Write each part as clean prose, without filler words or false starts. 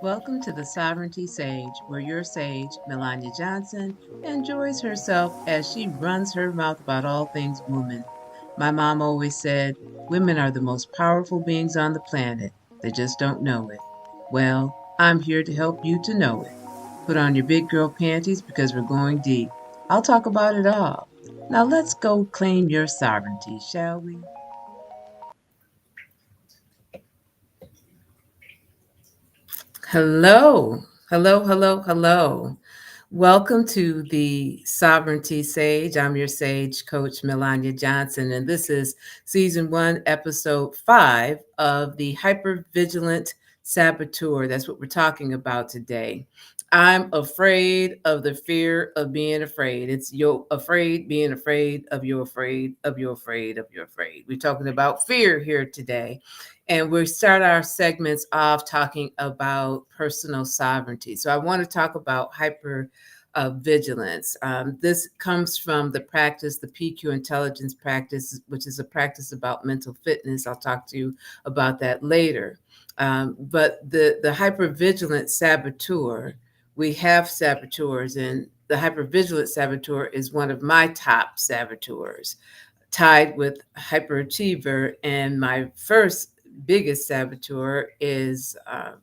Welcome to the Sovereignty Sage, where your sage, Melania Johnson, enjoys herself as she runs her mouth about all things woman. My mom always said, women are the most powerful beings on the planet. They just don't know it. Well, I'm here to help you to know it. Put on your big girl panties because we're going deep. I'll talk about it all. Now let's go claim your sovereignty, shall we? Hello, hello. Welcome to the Sovereignty Sage. I'm your Sage Coach, Melania Johnson, and this is Season 1, Episode 5 of the Hyper-Vigilant Saboteur. That's what we're talking about today. I'm afraid of the fear of being afraid. It's you're afraid, being afraid of you're afraid of you're afraid of you're afraid. We're talking about fear here today. And we start our segments off talking about personal sovereignty. So I want to talk about hyper vigilance. This comes from the practice, the PQ intelligence practice, which is a practice about mental fitness. I'll talk to you about that later. But the hyper-vigilant saboteur, we have saboteurs, and the hyper-vigilant saboteur is one of my top saboteurs, tied with hyperachiever. And my first biggest saboteur is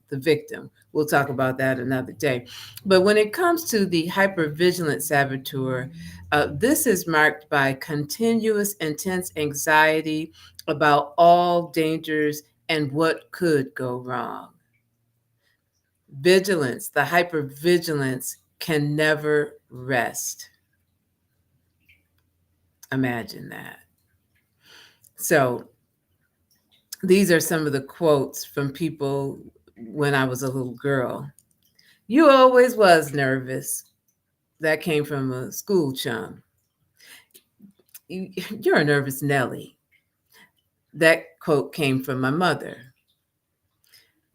the victim. We'll talk about that another day. But when it comes to the hypervigilant saboteur, this is marked by continuous intense anxiety about all dangers and what could go wrong. Vigilance, the hypervigilance can never rest. Imagine that. So these are some of the quotes from people when I was a little girl. You always was nervous. That came from a school chum. You're a nervous Nelly. That quote came from my mother.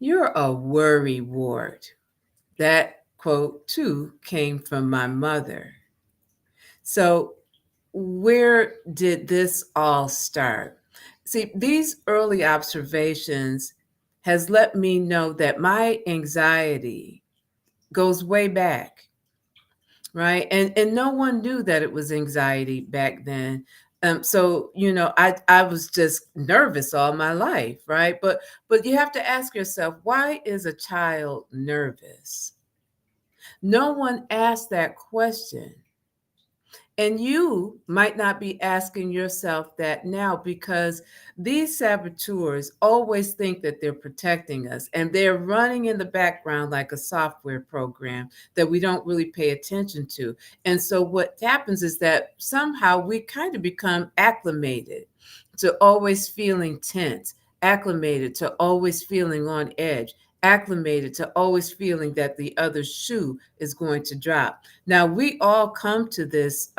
You're a worry wart. That quote too came from my mother. So where did this all start? See, these early observations has let me know that my anxiety goes way back, right? And no one knew that it was anxiety back then. So I was just nervous all my life, right? But you have to ask yourself, why is a child nervous? No one asked that question. And you might not be asking yourself that now because these saboteurs always think that they're protecting us and they're running in the background like a software program that we don't really pay attention to. And so what happens is that somehow we kind of become acclimated to always feeling tense, acclimated to always feeling on edge, acclimated to always feeling that the other shoe is going to drop. Now we all come to these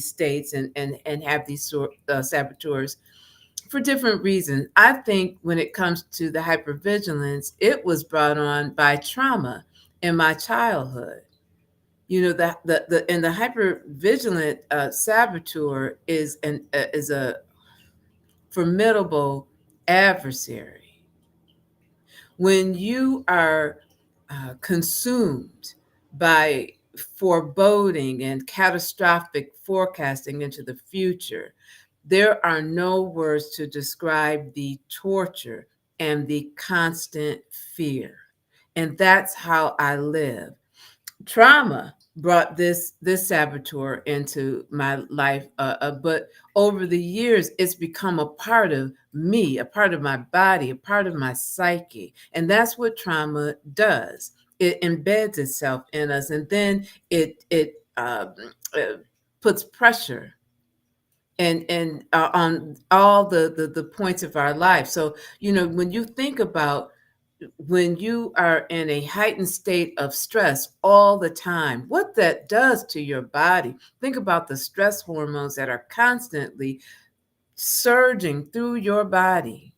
states and have these saboteurs for different reasons. I think when it comes to the hypervigilance, it was brought on by trauma in my childhood. You know, the hypervigilant saboteur is a formidable adversary. When you are consumed by foreboding and catastrophic forecasting into the future, there are no words to describe the torture and the constant fear. And that's how I live. Trauma brought this saboteur into my life, but over the years it's become a part of me, a part of my body, a part of my psyche. And that's what trauma does. It embeds itself in us, and then it uh, puts pressure and on all the points of our life. So when you think about when you are in a heightened state of stress all the time, what that does to your body. Think about the stress hormones that are constantly surging through your body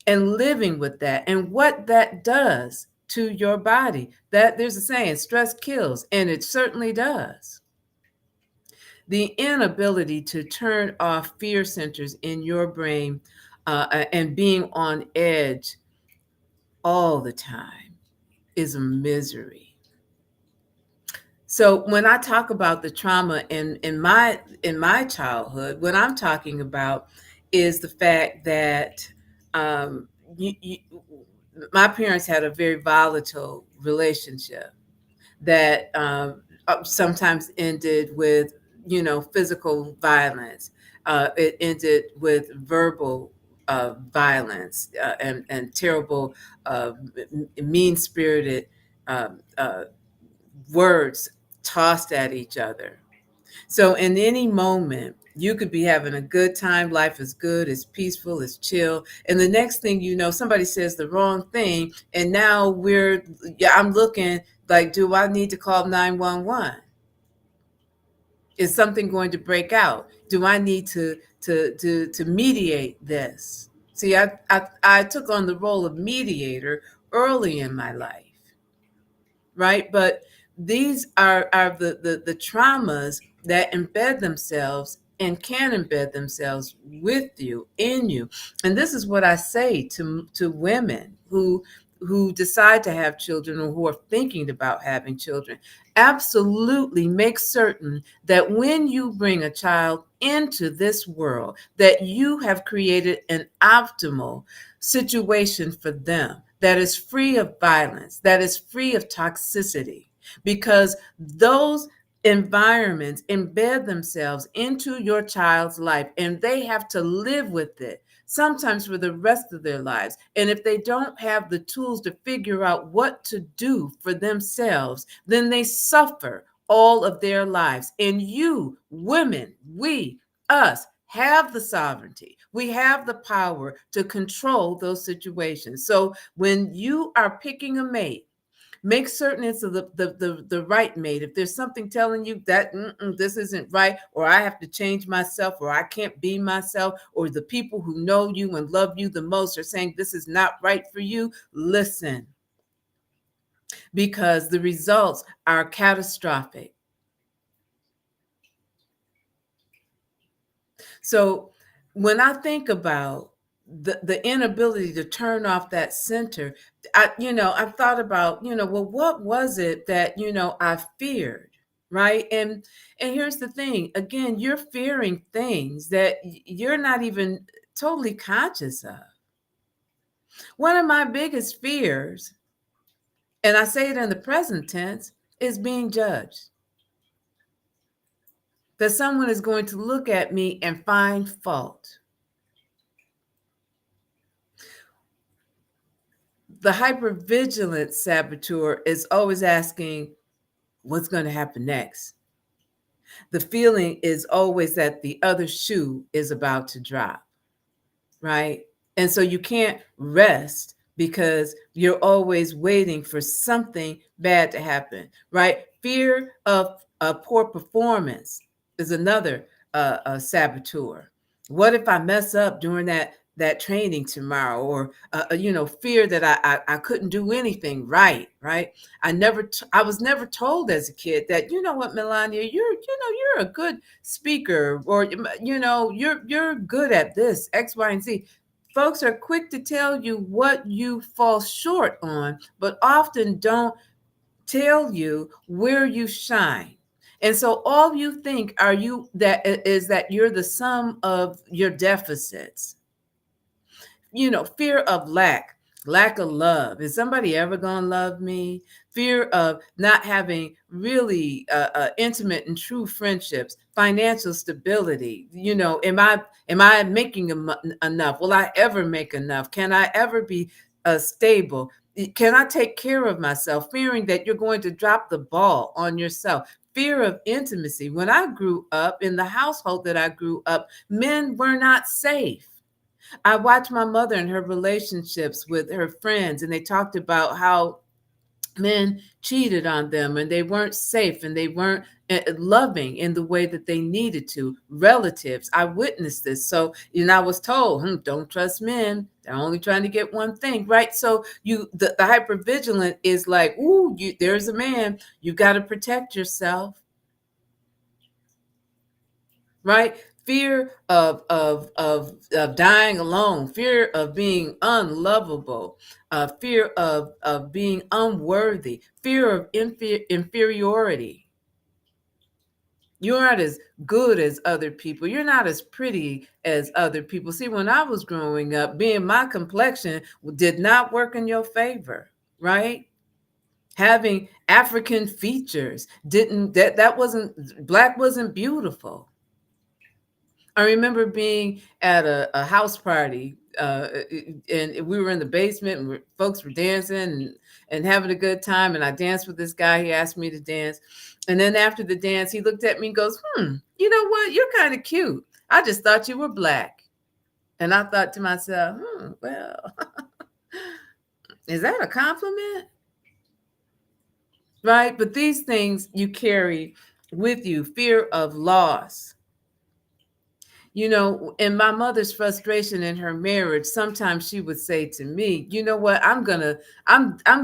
and living with that, and what that does to your body. That there's a saying, stress kills, and it certainly does. The inability to turn off fear centers in your brain and being on edge all the time. is a misery. So when I talk about the trauma in my childhood, what I'm talking about is the fact that um, you, you, my parents had a very volatile relationship that sometimes ended with physical violence. It ended with verbal violence and terrible, mean spirited words tossed at each other. So in any moment, you could be having a good time. Life is good, it's peaceful, it's chill. And the next thing you know, somebody says the wrong thing. And now I'm looking like, do I need to call 911? Is something going to break out? Do I need to mediate this? See, I took on the role of mediator early in my life, right? But these are the traumas that embed themselves and can embed themselves with you, in you. And this is what I say to women who decide to have children or who are thinking about having children. Absolutely make certain that when you bring a child into this world, that you have created an optimal situation for them that is free of violence, that is free of toxicity, because those environments embed themselves into your child's life and they have to live with it sometimes for the rest of their lives. And if they don't have the tools to figure out what to do for themselves, then they suffer all of their lives. And you, women, us, have the sovereignty. We have the power to control those situations. So when you are picking a mate, make certain it's the right mate. If there's something telling you that this isn't right, or I have to change myself, or I can't be myself, or the people who know you and love you the most are saying this is not right for you, listen, because the results are catastrophic. So when I think about the inability to turn off that center, I've thought about, well, what was it that, I feared? Right. And here's the thing. Again, you're fearing things that you're not even totally conscious of. One of my biggest fears, and I say it in the present tense, is being judged. That someone is going to look at me and find fault. The hyper-vigilant saboteur is always asking, what's going to happen next? The feeling is always that the other shoe is about to drop, right? And so you can't rest because you're always waiting for something bad to happen, right? Fear of a poor performance is another saboteur. What if I mess up during that training tomorrow? Or fear that I couldn't do anything right. I was never told as a kid that, you know what, Melania, you're a good speaker, or you're good at this X, Y, and Z. Folks are quick to tell you what you fall short on, but often don't tell you where you shine. And so all you think is that you're the sum of your deficits. Fear of lack of love. Is somebody ever going to love me? Fear of not having really intimate and true friendships, financial stability. Am I making enough? Will I ever make enough? Can I ever be stable? Can I take care of myself? Fearing that you're going to drop the ball on yourself. Fear of intimacy. When I grew up, in the household that I grew up, men were not safe. I watched my mother and her relationships with her friends, and they talked about how men cheated on them and they weren't safe and they weren't loving in the way that they needed to. Relatives, I witnessed this. So, I was told, don't trust men. They're only trying to get one thing, right? So the hypervigilant is like, there's a man. You got to protect yourself. Right? fear of dying alone, fear of being unlovable, fear of being unworthy, fear of inferiority. You aren't as good as other people. You're not as pretty as other people. See, when I was growing up, being my complexion did not work in your favor, right? Having African features didn't that wasn't black wasn't beautiful. I remember being at a house party, and we were in the basement, and folks were dancing and having a good time. And I danced with this guy. He asked me to dance, and then after the dance, he looked at me and goes, you know what? You're kind of cute. I just thought you were black." And I thought to myself, well, is that a compliment? Right? But these things you carry with you: fear of loss. You know, in my mother's frustration in her marriage, sometimes she would say to me, "You know what? I'm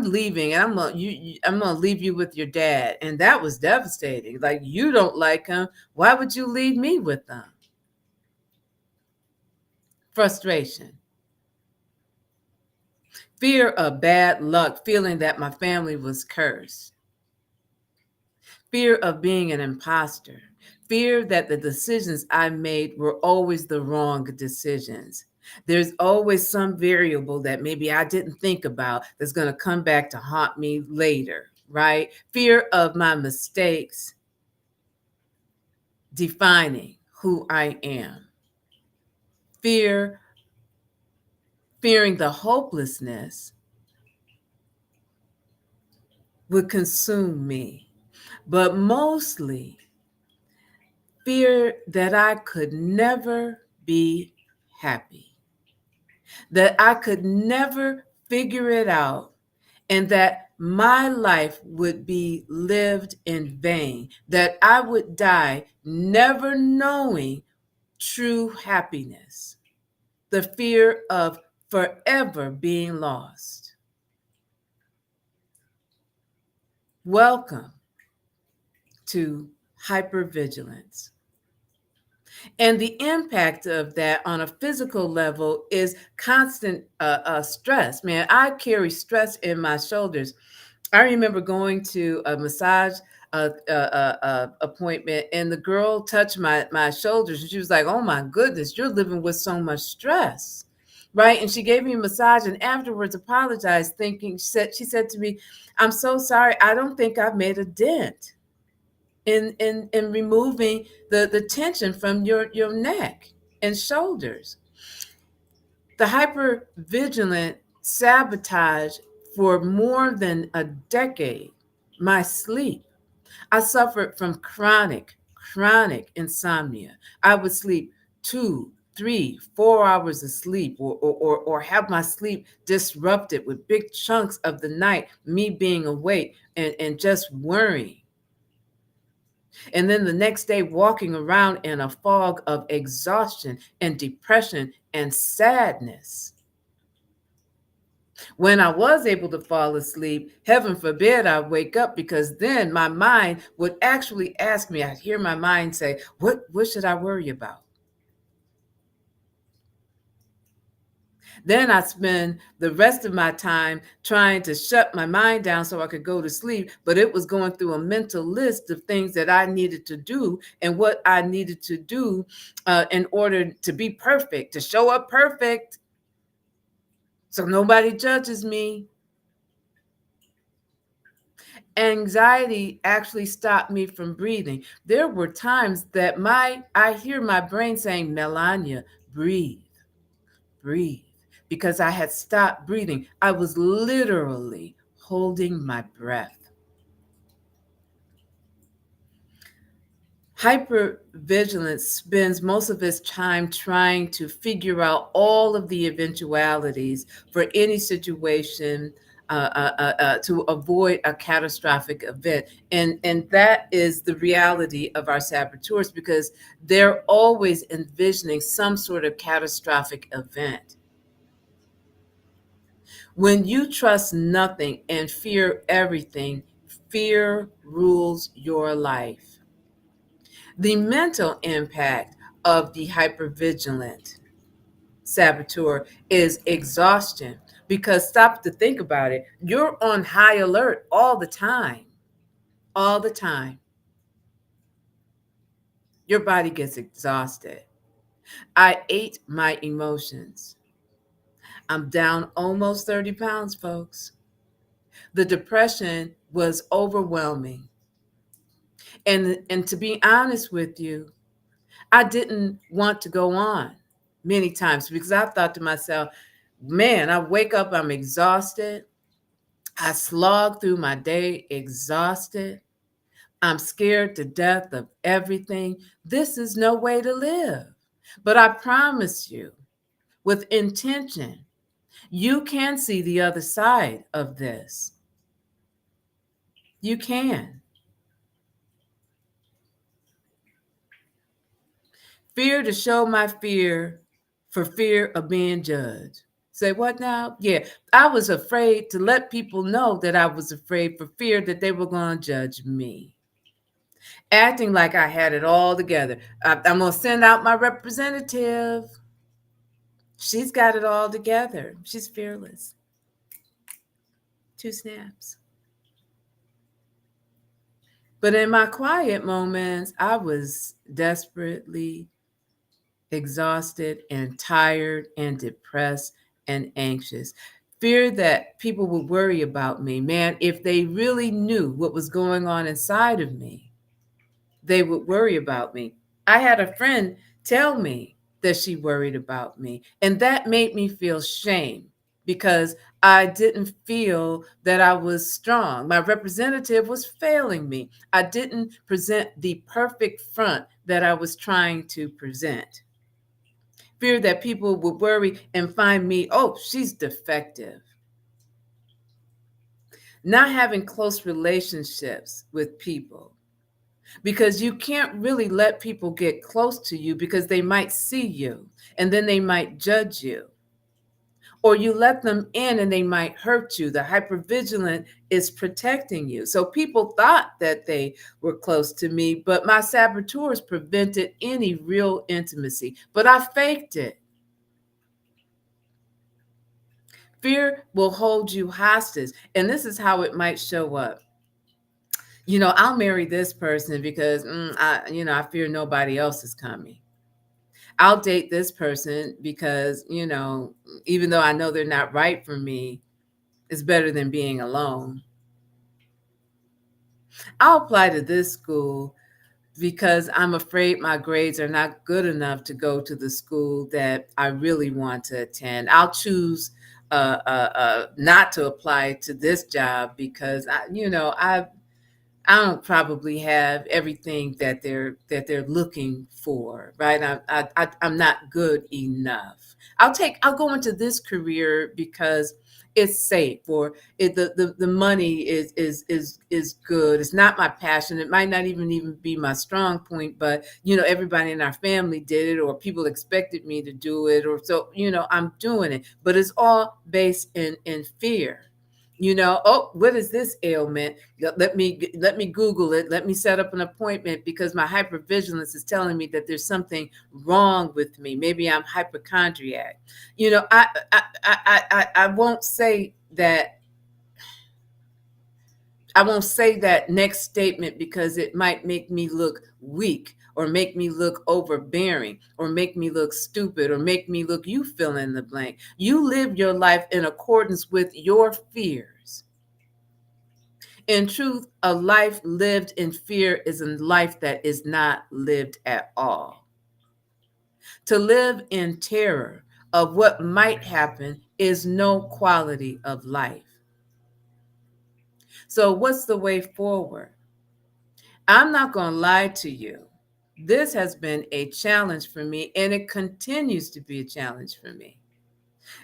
leaving, and I'm gonna leave you with your dad." And that was devastating. Like, you don't like him. Why would you leave me with them? Frustration. Fear of bad luck, feeling that my family was cursed. Fear of being an imposter. Fear that the decisions I made were always the wrong decisions. There's always some variable that maybe I didn't think about that's going to come back to haunt me later, right? Fear of my mistakes defining who I am. Fearing the hopelessness would consume me, but mostly fear that I could never be happy, that I could never figure it out, and that my life would be lived in vain, that I would die never knowing true happiness, the fear of forever being lost. Welcome to hypervigilance. And the impact of that on a physical level is constant stress. Man, I carry stress in my shoulders. I remember going to a massage appointment, and the girl touched my shoulders, and she was like, "Oh my goodness, you're living with so much stress." Right. And she gave me a massage and afterwards apologized, thinking, she said to me, "I'm so sorry. I don't think I've made a dent in removing the tension from your neck and shoulders." The hyper-vigilant sabotage for more than a decade my sleep. I suffered from chronic insomnia. I would sleep 2, 3, 4 hours of sleep, or have my sleep disrupted with big chunks of the night, me being awake and just worrying. And then the next day, walking around in a fog of exhaustion and depression and sadness. When I was able to fall asleep, heaven forbid I wake up, because then my mind would actually ask me, I'd hear my mind say, what should I worry about? Then I spend the rest of my time trying to shut my mind down so I could go to sleep, but it was going through a mental list of things that I needed to do and what I needed to do in order to be perfect, to show up perfect so nobody judges me. Anxiety actually stopped me from breathing. There were times that I hear my brain saying, "Melania, breathe, breathe," because I had stopped breathing. I was literally holding my breath. Hypervigilance spends most of its time trying to figure out all of the eventualities for any situation, to avoid a catastrophic event. And that is the reality of our saboteurs, because they're always envisioning some sort of catastrophic event. When you trust nothing and fear everything, fear rules your life. The mental impact of the hypervigilant saboteur is exhaustion. Because stop to think about it, you're on high alert all the time. All the time. Your body gets exhausted. I ate my emotions. I'm down almost 30 pounds, folks. The depression was overwhelming. And to be honest with you, I didn't want to go on many times because I thought to myself, man, I wake up, I'm exhausted. I slog through my day exhausted. I'm scared to death of everything. This is no way to live. But I promise you, with intention, you can see the other side of this. You can. Fear to show my fear for fear of being judged. Say what now? Yeah, I was afraid to let people know that I was afraid for fear that they were going to judge me. Acting like I had it all together. I'm going to send out my representative. She's got it all together. She's fearless. 2 snaps. But in my quiet moments, I was desperately exhausted and tired and depressed and anxious. Fear that people would worry about me. Man, if they really knew what was going on inside of me, they would worry about me. I had a friend tell me that she worried about me, and that made me feel shame because I didn't feel that I was strong. My representative was failing me. I didn't present the perfect front that I was trying to present. Fear that people would worry and find me, oh, she's defective. Not having close relationships with people because you can't really let people get close to you because they might see you and then they might judge you. Or you let them in and they might hurt you. The hypervigilant is protecting you. So people thought that they were close to me, but my saboteurs prevented any real intimacy. But I faked it. Fear will hold you hostage. And this is how it might show up. I'll marry this person because I fear nobody else is coming. I'll date this person because, even though I know they're not right for me, it's better than being alone. I'll apply to this school because I'm afraid my grades are not good enough to go to the school that I really want to attend. I'll choose not to apply to this job because I don't probably have everything that they're looking for, right? I'm not good enough. I'll go into this career because it's safe, or the money is good. It's not my passion. It might not even be my strong point, but everybody in our family did it, or people expected me to do it, or so I'm doing it. But it's all based in fear. Oh, what is this ailment? Let me Google it. Let me set up an appointment because my hypervigilance is telling me that there's something wrong with me. Maybe I'm hypochondriac. I won't say that. I won't say that next statement because it might make me look weak or make me look overbearing or make me look stupid or make me look, you fill in the blank. You live your life in accordance with your fears. In truth, a life lived in fear is a life that is not lived at all. To live in terror of what might happen is no quality of life. So, what's the way forward? I'm not going to lie to you. This has been a challenge for me, and it continues to be a challenge for me.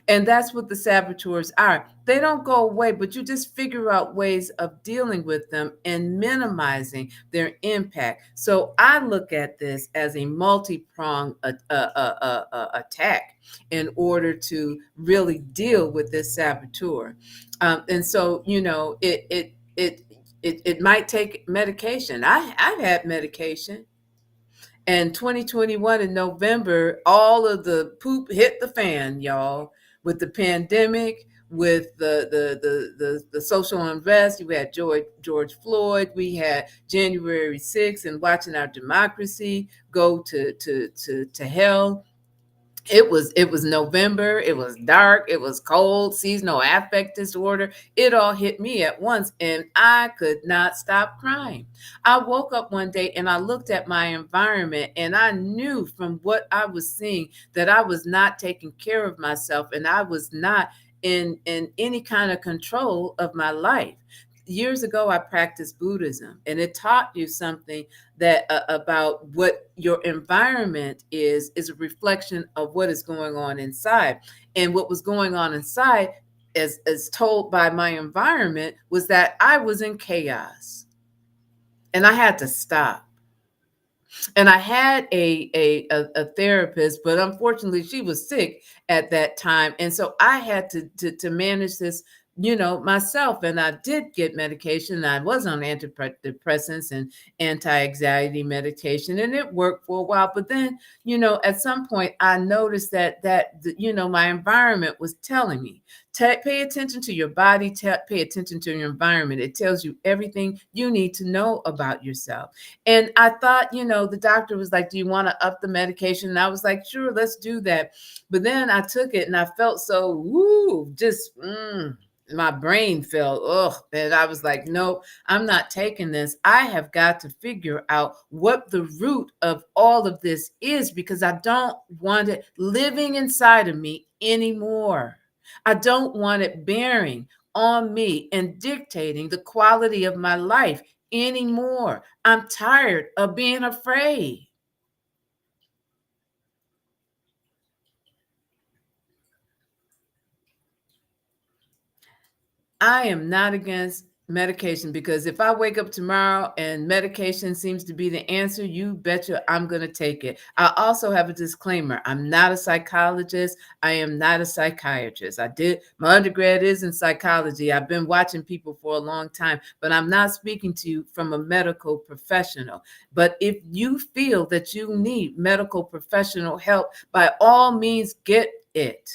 And that's what the saboteurs are. They don't go away, but you just figure out ways of dealing with them and minimizing their impact. So I look at this as a multi-pronged attack in order to really deal with this saboteur. And so, it might take medication. I've had medication. And 2021 in November, all of the poop hit the fan, y'all, with the pandemic, with the social unrest. We had George Floyd. We had January 6th, and watching our democracy go to hell. It was November. It was dark. It was cold. Seasonal affect disorder. It all hit me at once, and I could not stop crying. I woke up one day and I looked at my environment, and I knew from what I was seeing that I was not taking care of myself, and I was not in any kind of control of my life. Years ago, I practiced Buddhism, and it taught you something that about what your environment is a reflection of what is going on inside. And what was going on inside, as told by my environment, was that I was in chaos, and I had to stop. And I had a therapist, but unfortunately she was sick at that time, and so I had to manage this, myself. And I did get medication. I was on antidepressants and anti-anxiety medication, and it worked for a while. But then, at some point I noticed that my environment was telling me, pay attention to your body, pay attention to your environment. It tells you everything you need to know about yourself. And I thought, the doctor was like, do you want to up the medication? And I was like, sure, let's do that. But then I took it and I felt so, my brain felt, and I was like, no, I'm not taking this. I have got to figure out what the root of all of this is, because I don't want it living inside of me anymore. I don't want it bearing on me and dictating the quality of my life anymore. I'm tired of being afraid. I am not against medication, because if I wake up tomorrow and medication seems to be the answer, you betcha I'm going to take it. I also have a disclaimer. I'm not a psychologist. I am not a psychiatrist. My undergrad is in psychology. I've been watching people for a long time, but I'm not speaking to you from a medical professional. But if you feel that you need medical professional help, by all means, get it.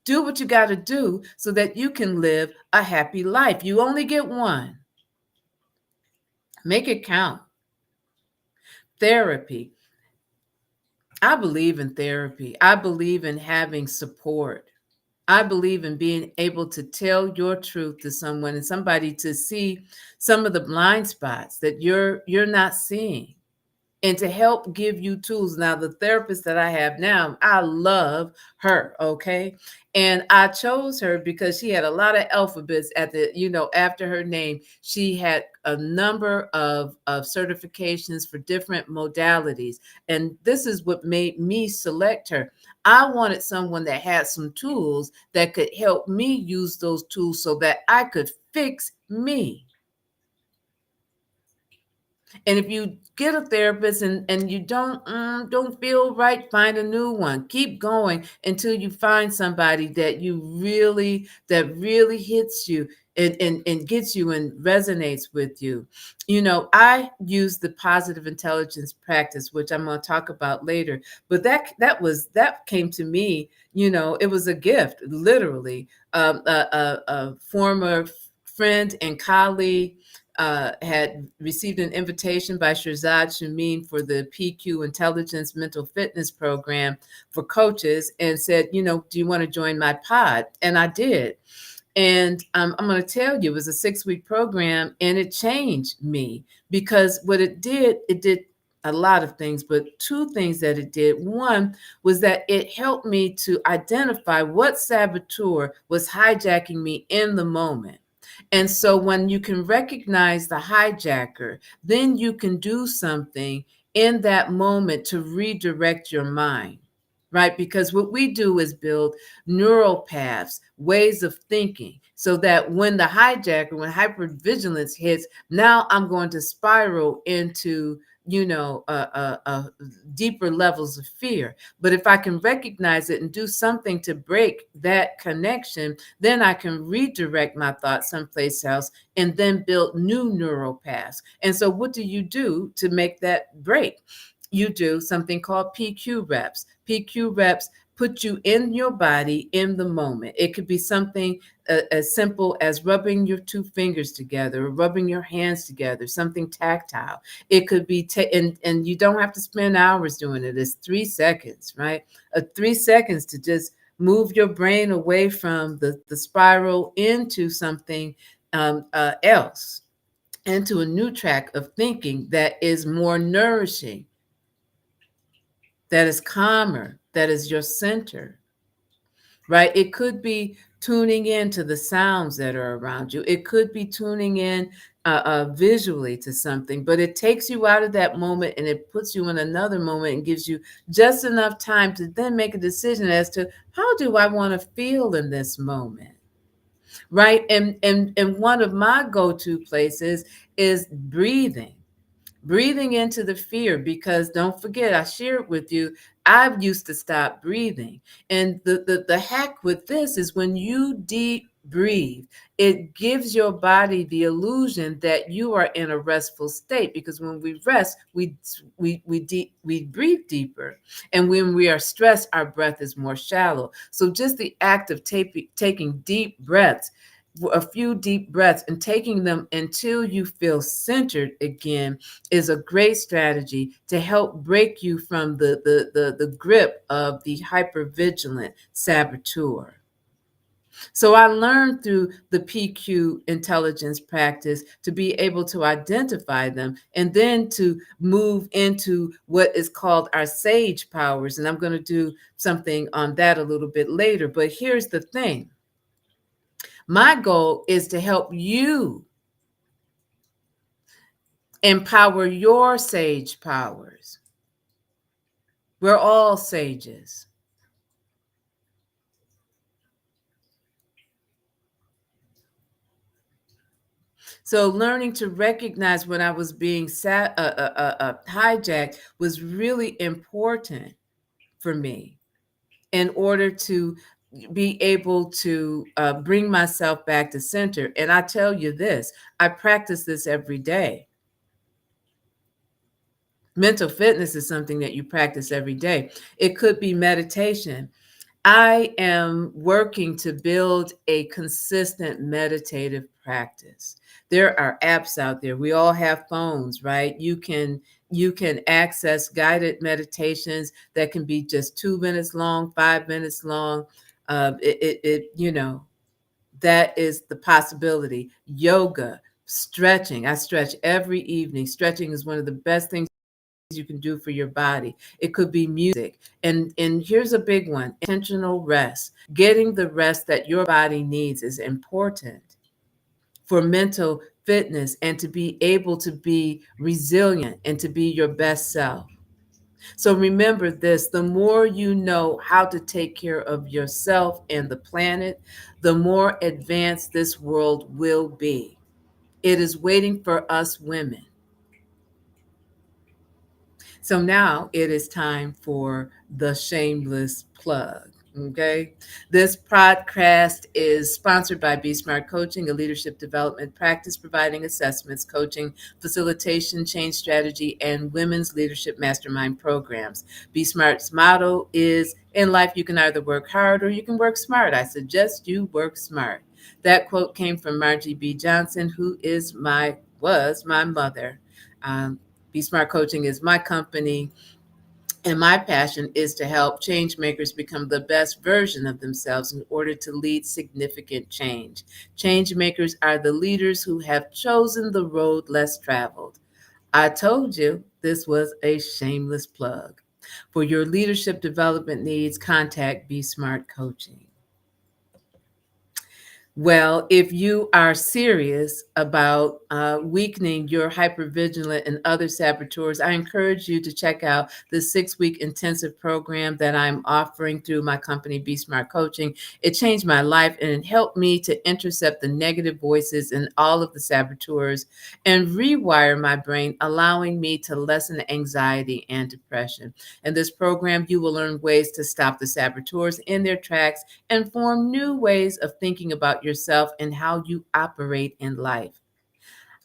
Do what you got to do so that you can live a happy life. You only get one. Make it count. Therapy. I believe in therapy. I believe in having support. I believe in being able to tell your truth to someone, and somebody to see some of the blind spots that you're not seeing, and to help give you tools. Now, the therapist that I have now, I love her, okay? And I chose her because she had a lot of alphabets after her name. She had a number of certifications for different modalities. And this is what made me select her. I wanted someone that had some tools that could help me use those tools so that I could fix me. And if you get a therapist and you don't feel right, find a new one. Keep going until you find somebody that really hits you and gets you and resonates with you. I use the positive intelligence practice, which I'm going to talk about later. But that came to me. It was a gift, literally. A former friend and colleague had received an invitation by Shirzad Shameen for the PQ Intelligence Mental Fitness Program for coaches, and said, do you want to join my pod? And I did. And I'm going to tell you, it was a 6-week program, and it changed me, because what it did a lot of things, but 2 things that it did. One was that it helped me to identify what saboteur was hijacking me in the moment. And so when you can recognize the hijacker, then you can do something in that moment to redirect your mind, right? Because what we do is build neural paths, ways of thinking, so that when when hypervigilance hits, now I'm going to spiral into deeper levels of fear. But if I can recognize it and do something to break that connection, then I can redirect my thoughts someplace else and then build new neural paths. And so what do you do to make that break? you do something called PQ reps. PQ reps put you in your body in the moment. It could be something as simple as rubbing your two fingers together or rubbing your hands together, something tactile. It could be, and you don't have to spend hours doing it. It's 3 seconds, right? 3 seconds to just move your brain away from the spiral into something else, into a new track of thinking that is more nourishing, that is calmer, that is your center, right? It could be tuning in to the sounds that are around you. It could be tuning in visually to something, but it takes you out of that moment and it puts you in another moment and gives you just enough time to then make a decision as to how do I want to feel in this moment, right? And one of my go-to places is breathing into the fear, because don't forget, I shared with you, I've used to stop breathing. And the hack with this is when you deep breathe, it gives your body the illusion that you are in a restful state, because when we rest, we breathe deeper. And when we are stressed, our breath is more shallow. So just the act of taking deep breaths, a few deep breaths and taking them until you feel centered again, is a great strategy to help break you from the grip of the hyper-vigilant saboteur. So I learned through the PQ intelligence practice to be able to identify them and then to move into what is called our sage powers. And I'm going to do something on that a little bit later. But here's the thing. My goal is to help you empower your sage powers. We're all sages. So learning to recognize when I was being hijacked was really important for me in order to be able to bring myself back to center. And I tell you this, I practice this every day. Mental fitness is something that you practice every day. It could be meditation. I am working to build a consistent meditative practice. There are apps out there. We all have phones, right? You can access guided meditations that can be just 2 minutes long, 5 minutes long. That is the possibility. Yoga, stretching. I stretch every evening. Stretching is one of the best things you can do for your body. It could be music. And here's a big one: intentional rest. Getting the rest that your body needs is important for mental fitness and to be able to be resilient and to be your best self. So remember this: the more you know how to take care of yourself and the planet, the more advanced this world will be. It is waiting for us women. So now it is time for the shameless plug. Okay. This podcast is sponsored by Be Smart Coaching, a leadership development practice providing assessments, coaching, facilitation, change strategy, and women's leadership mastermind programs. Be Smart's motto is: in life, you can either work hard or you can work smart. I suggest you work smart. That quote came from Margie B. Johnson, who was my mother. Be Smart Coaching is my company, and my passion is to help change makers become the best version of themselves in order to lead significant change. Change makers are the leaders who have chosen the road less traveled. I told you this was a shameless plug. For your leadership development needs, contact Be Smart Coaching. Well, if you are serious about weakening your hypervigilant and other saboteurs, I encourage you to check out the 6-week intensive program that I'm offering through my company, Be Smart Coaching. It changed my life and it helped me to intercept the negative voices and all of the saboteurs and rewire my brain, allowing me to lessen anxiety and depression. In this program, you will learn ways to stop the saboteurs in their tracks and form new ways of thinking about yourself and how you operate in life.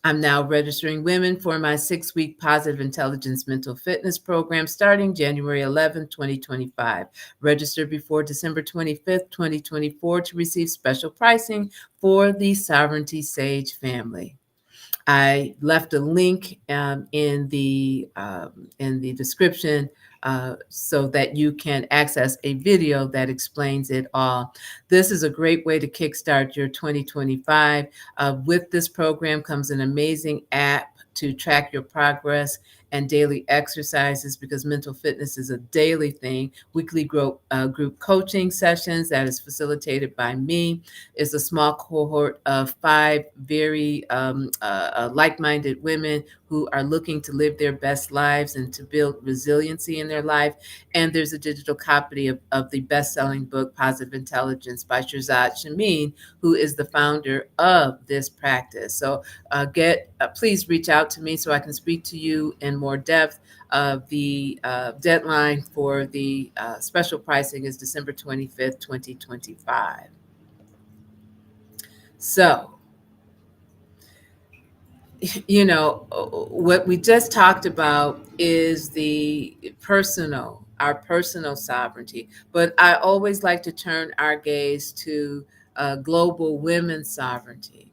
I'm now registering women for my 6-week Positive Intelligence Mental Fitness program starting January 11th, 2025. Register before December 25th, 2024 to receive special pricing for the Sovereignty Sage family. I left a link in the description so that you can access a video that explains it all. This is a great way to kickstart your 2025. With this program comes an amazing app to track your progress and daily exercises, because mental fitness is a daily thing. Weekly group coaching sessions that is facilitated by me. Is a small cohort of 5 very like-minded women who are looking to live their best lives and to build resiliency in their life. And there's a digital copy of the best-selling book, Positive Intelligence by Shirzad Chamine, who is the founder of this practice. So please reach out to me so I can speak to you in more depth. The deadline for the special pricing is December 25th, 2025. So, what we just talked about is our personal sovereignty. But I always like to turn our gaze to global women's sovereignty.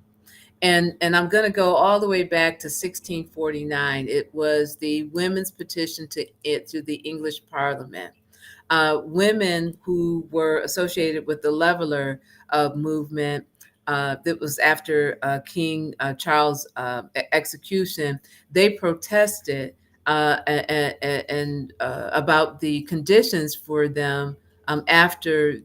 And I'm going to go all the way back to 1649. It was the women's petition to the English Parliament. Women who were associated with the Leveller movement, that was after King Charles' execution, they protested and about the conditions for them after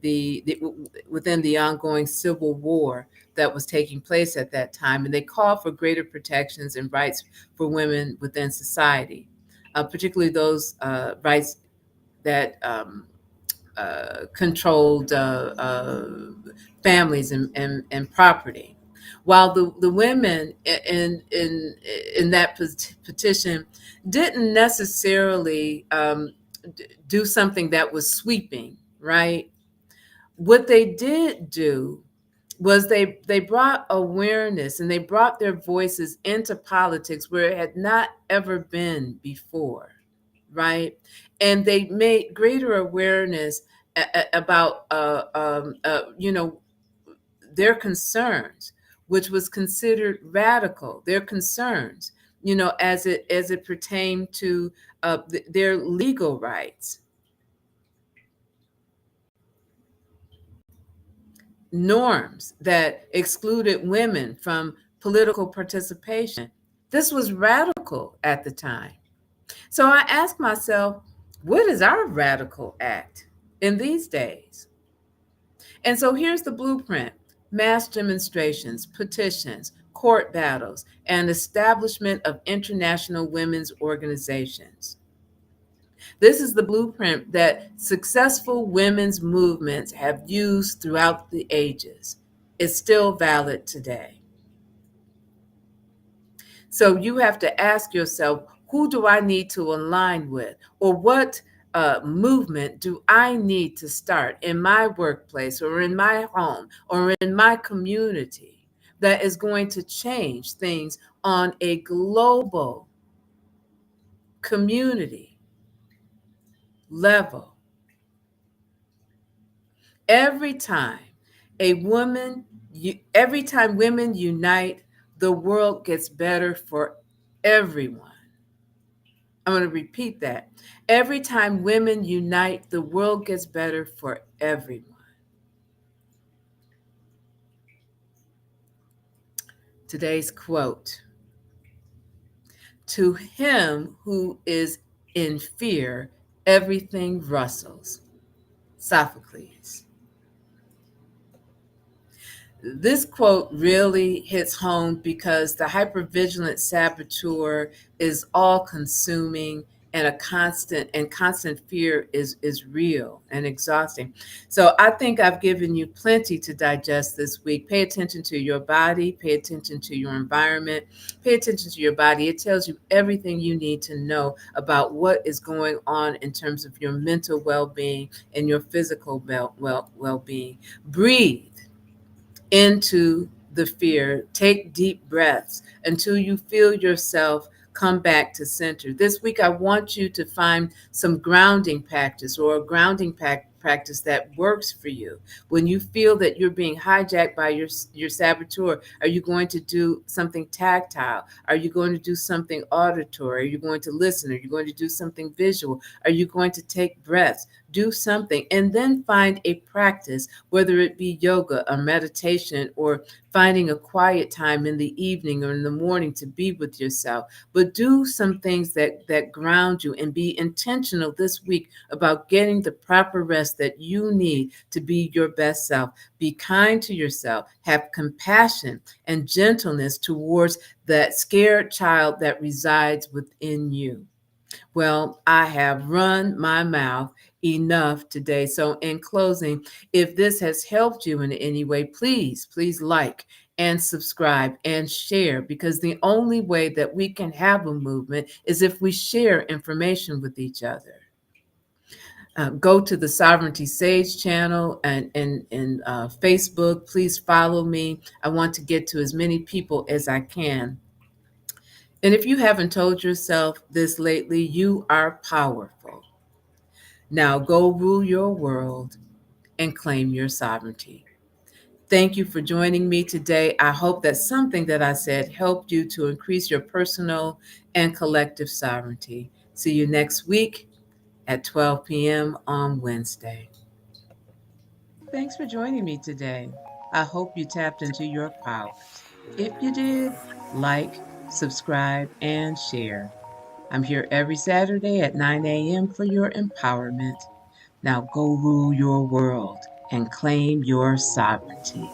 within the ongoing civil war that was taking place at that time, and they called for greater protections and rights for women within society, particularly those rights that controlled families and property. While the women in that petition didn't necessarily do something that was sweeping, right? What they did do was they brought awareness and they brought their voices into politics where it had not ever been before, right? And they made greater awareness about their concerns, which was considered radical. Their concerns, as it pertained to their legal rights. Norms that excluded women from political participation. This was radical at the time. So I asked myself, what is our radical act in these days? And so here's the blueprint: mass demonstrations, petitions, court battles, and establishment of international women's organizations. This is the blueprint that successful women's movements have used throughout the ages. It's still valid today. So you have to ask yourself, who do I need to align with? Or what movement do I need to start in my workplace or in my home or in my community that is going to change things on a global community level? Every time every time women unite, the world gets better for everyone. I'm going to repeat that. Every time women unite, the world gets better for everyone. Today's quote: "To him who is in fear, everything rustles." Sophocles. This quote really hits home because the hyper-vigilant saboteur is all-consuming, and constant fear is real and exhausting. So I think I've given you plenty to digest this week. Pay attention to your body, pay attention to your environment, pay attention to your body. It tells you everything you need to know about what is going on in terms of your mental well-being and your physical well-being. Breathe into the fear. Take deep breaths until you feel yourself come back to center. This week, I want you to find some grounding practice or a grounding practice that works for you. When you feel that you're being hijacked by your saboteur, are you going to do something tactile? Are you going to do something auditory? Are you going to listen? Are you going to do something visual? Are you going to take breaths? Do something and then find a practice, whether it be yoga or meditation or finding a quiet time in the evening or in the morning to be with yourself. But do some things that ground you and be intentional this week about getting the proper rest that you need to be your best self. Be kind to yourself, have compassion and gentleness towards that scared child that resides within you. Well, I have run my mouth enough today. So, in closing, if this has helped you in any way, please like and subscribe and share, because the only way that we can have a movement is if we share information with each other. Go to the Sovereignty Sage channel and Facebook. Please follow me. I want to get to as many people as I can. And if you haven't told yourself this lately, you are powerful. Now go rule your world and claim your sovereignty. Thank you for joining me today. I hope that something that I said helped you to increase your personal and collective sovereignty. See you next week at 12 p.m. on Wednesday. Thanks for joining me today. I hope you tapped into your powers. If you did, like, subscribe, and share. I'm here every Saturday at 9 a.m. for your empowerment. Now go rule your world and claim your sovereignty.